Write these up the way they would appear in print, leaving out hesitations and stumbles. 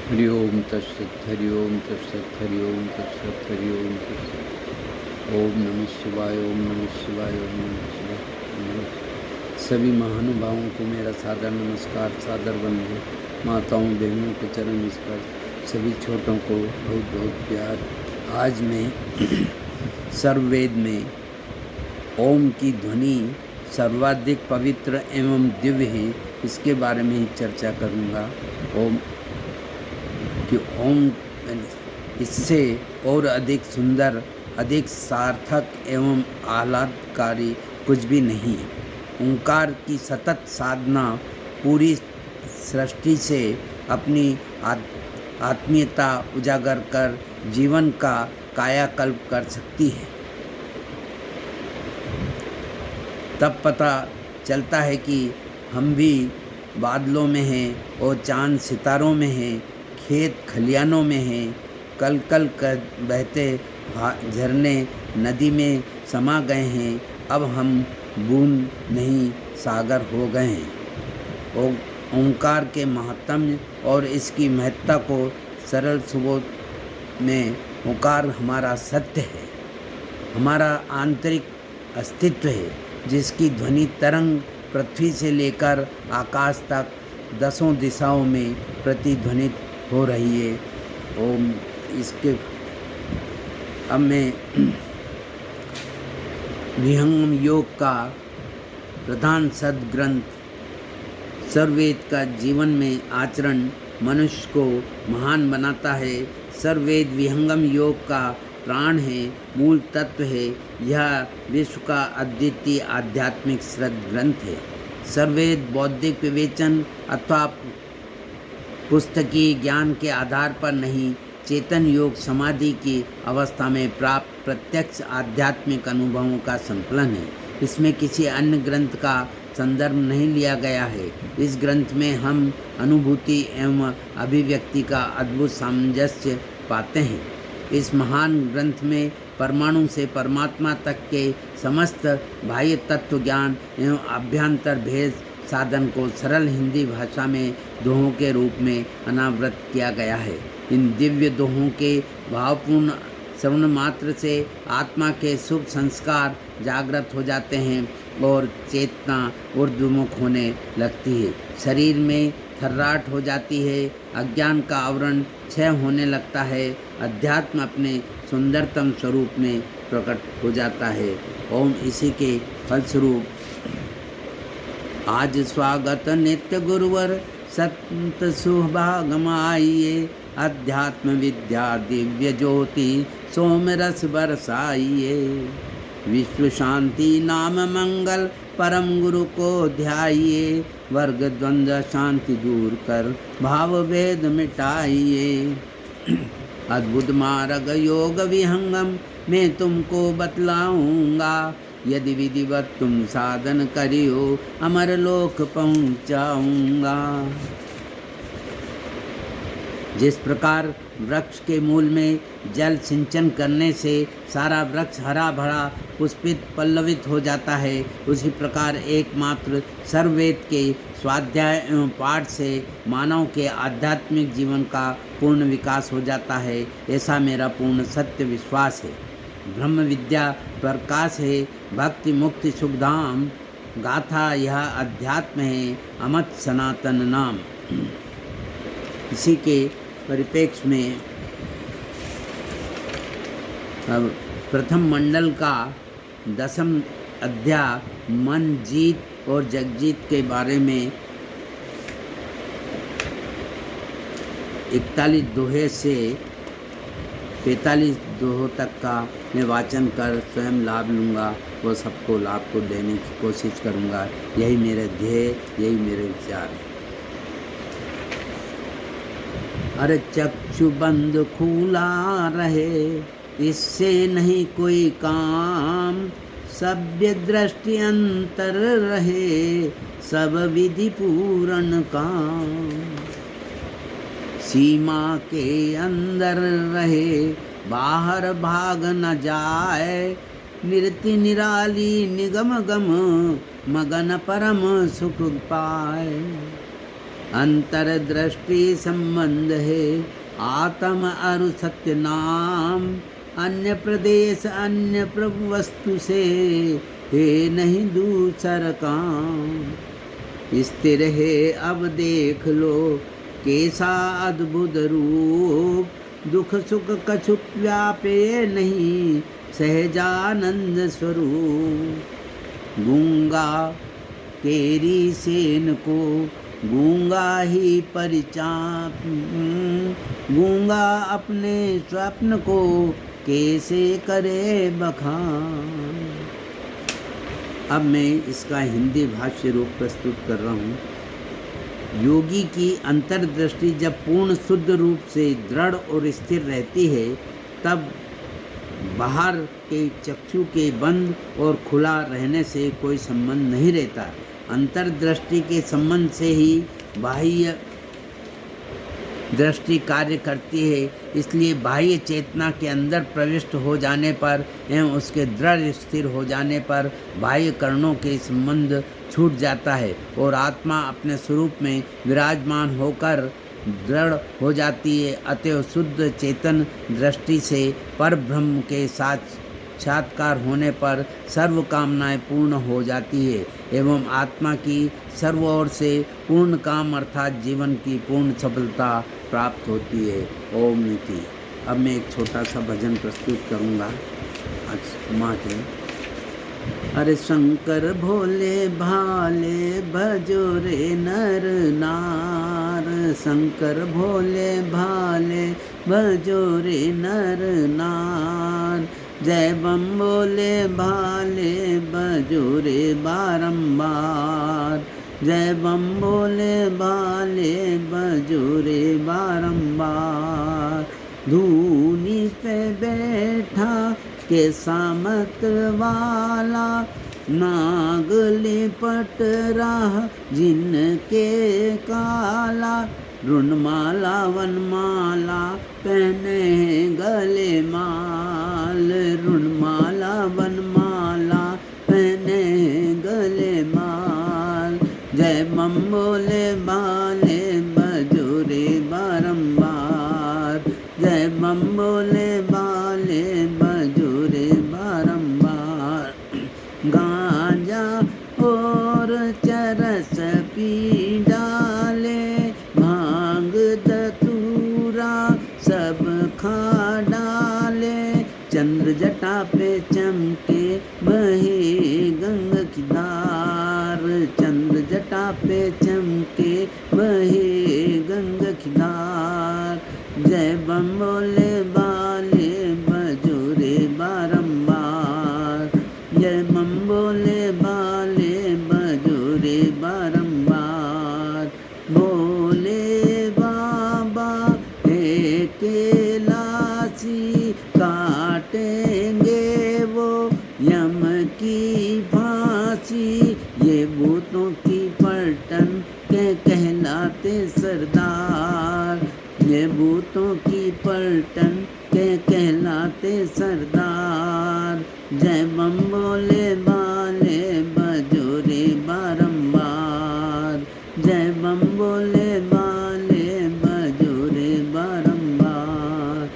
हरि ओम तत्सत हरि ओम तत्सत हरि ओम तत्सत हरि ओम तत्सत। ओम नमः शिवाय ओम नमः शिवाय ओम नमः शिवाय ओम नमः शिवाय। सभी महानुभावों को मेरा सादर नमस्कार, सादर वंदे। माताओं बहनों के चरण स्पर्श, सभी छोटों को बहुत बहुत प्यार। आज मैं सर्ववेद में ओम की ध्वनि सर्वाधिक पवित्र एवं दिव्य है, इसके बारे में ही चर्चा करूँगा। ओम कि ओम इससे और अधिक सुंदर, अधिक सार्थक एवं आह्लादकारी कुछ भी नहीं है। ओंकार की सतत साधना पूरी सृष्टि से अपनी आत्मीयता उजागर कर जीवन का कायाकल्प कर सकती है। तब पता चलता है कि हम भी बादलों में हैं और चांद सितारों में हैं, खेत खलियानों में हैं, कल कल कर बहते झरने नदी में समा गए हैं। अब हम बूंद नहीं सागर हो गए हैं। ओंकार के महात्म्य और इसकी महत्ता को सरल सुबोध में ओंकार हमारा सत्य है, हमारा आंतरिक अस्तित्व है, जिसकी ध्वनि तरंग पृथ्वी से लेकर आकाश तक दसों दिशाओं में प्रतिध्वनित हो रही है। ओम इसके अब मैं विहंगम योग का प्रधान सद्ग्रंथ सर्ववेद का जीवन में आचरण मनुष्य को महान बनाता है। सर्ववेद विहंगम योग का प्राण है, मूल तत्व है। यह विश्व का अद्वितीय आध्यात्मिक सद्ग्रंथ है। सर्ववेद बौद्धिक विवेचन अथवा पुस्तकीय ज्ञान के आधार पर नहीं, चेतन योग समाधि की अवस्था में प्राप्त प्रत्यक्ष आध्यात्मिक अनुभवों का संकलन है। इसमें किसी अन्य ग्रंथ का संदर्भ नहीं लिया गया है। इस ग्रंथ में हम अनुभूति एवं अभिव्यक्ति का अद्भुत सामंजस्य पाते हैं। इस महान ग्रंथ में परमाणु से परमात्मा तक के समस्त बाह्य तत्व ज्ञान एवं अभ्यंतर भेद साधन को सरल हिंदी भाषा में दोहों के रूप में अनावृत किया गया है। इन दिव्य दोहों के भावपूर्ण श्रवण मात्र से आत्मा के शुभ संस्कार जागृत हो जाते हैं और चेतना ऊर्ध्वमुख होने लगती है। शरीर में थर्राहट हो जाती है, अज्ञान का आवरण क्षय होने लगता है, अध्यात्म अपने सुंदरतम स्वरूप में प्रकट हो जाता है। ओम इसी के फलस्वरूप आज स्वागत नित्य गुरुवर संत सुभागमाइए, अध्यात्म विद्या दिव्य ज्योति सोम रस बरसाइए। विश्व शांति नाम मंगल परम गुरु को ध्याइए, वर्ग द्वंद्व शांति दूर कर भाव भेद मिटाइए। अद्भुत मार्ग योग विहंगम मैं तुमको बतलाऊंगा, यदि विधिवत तुम साधन करियो अमर लोक पहुंचाऊंगा। जिस प्रकार वृक्ष के मूल में जल सिंचन करने से सारा वृक्ष हरा भरा पुष्पित पल्लवित हो जाता है, उसी प्रकार एकमात्र सर्ववेद के स्वाध्याय एवं पाठ से मानव के आध्यात्मिक जीवन का पूर्ण विकास हो जाता है। ऐसा मेरा पूर्ण सत्य विश्वास है। ब्रह्म विद्या प्रकाश है, भक्ति मुक्ति सुखधाम गाथा यह अध्यात्म है, अमत सनातन नाम। इसी के परिप्रेक्ष्य में प्रथम मंडल का 10वां अध्याय मन जीत और जगजीत के बारे में 41 दोहे से 45 दोहों तक का मैं वाचन कर स्वयं लाभ लूँगा, वो सबको लाभ को देने की कोशिश करूँगा। यही मेरे ध्येय, यही मेरे विचार है। अरे चक्षु बंद खुला रहे, इससे नहीं कोई काम, सभ्य दृष्टि अंतर रहे, सब विधि पूर्ण काम। सीमा के अंदर रहे, बाहर भाग न जाए, निरति निराली निगम गम, मगन परम सुख पाए। अंतरदृष्टि संबंध है आत्म अरु सत्य नाम, अन्य प्रदेश अन्य प्रभु वस्तु से है नहीं दूसर काम। स्थिर है अब देख लो कैसा अद्भुत रूप, दुख सुख कछु व्यापे नहीं सहजानंद स्वरूप। गूंगा केरी सेन को गूंगा ही परिचाप, गूंगा अपने स्वप्न को कैसे करे बखान। अब मैं इसका हिंदी भाष्य रूप प्रस्तुत कर रहा हूँ। योगी की अंतर्दृष्टि जब पूर्ण शुद्ध रूप से दृढ़ और स्थिर रहती है, तब बाहर के चक्षु के बंद और खुला रहने से कोई संबंध नहीं रहता। अंतर्दृष्टि के संबंध से ही बाह्य दृष्टि कार्य करती है। इसलिए बाह्य चेतना के अंदर प्रविष्ट हो जाने पर एवं उसके दृढ़ स्थिर हो जाने पर बाह्य करणों के संबंध छूट जाता है और आत्मा अपने स्वरूप में विराजमान होकर दृढ़ हो जाती है। अतएव शुद्ध चेतन दृष्टि से परब्रह्म के साक्षात्कार होने पर सर्व कामनाएं पूर्ण हो जाती है एवं आत्मा की सर्व ओर से पूर्ण काम अर्थात जीवन की पूर्ण सफलता प्राप्त होती है। ओम नीति। अब मैं एक छोटा सा भजन प्रस्तुत करूँगा आज माँ के। अरे शंकर भोले भाले भजो रे नर नार, शंकर भोले भाले भजो रे नर नार, जय बम बोले भाले भजो रे बारंबार, जय बम बोले भाले भजो रे बारंबार। धूनी पे बैठा कैसा मत वाला, नाग लिपट रहा जिनके काला, रुणमाला वनमाला पहने गले माल, रुणमाला वनमाला पहने गले माल। जय बम बोले भाले भजो रे बारंबार, जय बम बोले भाले भजो रे बारंबार। गांजा और चरस पी डाले, भांग धतूरा सब खा डाले, चंद्र जटा पे चमके बहे गंग की धार, चंद्र जटा पे चमके बहे गंग की धार। जय बम बोले भाले भजो रे बारंबार, जय बम बोले भाले भजो रे बारंबार। भोले बाबा है कैलाशी, काटेंगे वो यम की फांसी, ये भूतों की पलटन के कहलाते सरदार, ये भूतों की पलटन के कहलाते सरदार। जय बम बोले भाले भजो रे बारंबार, जय बम बोले भाले भजो रे बारंबार।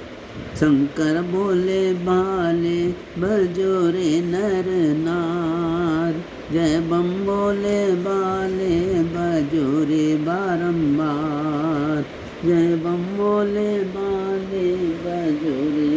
शंकर बोले भाले भजो रे नर नार, जय बम बोले भाले भजो रे बारंबार, जय बम बोले भाले भजो रे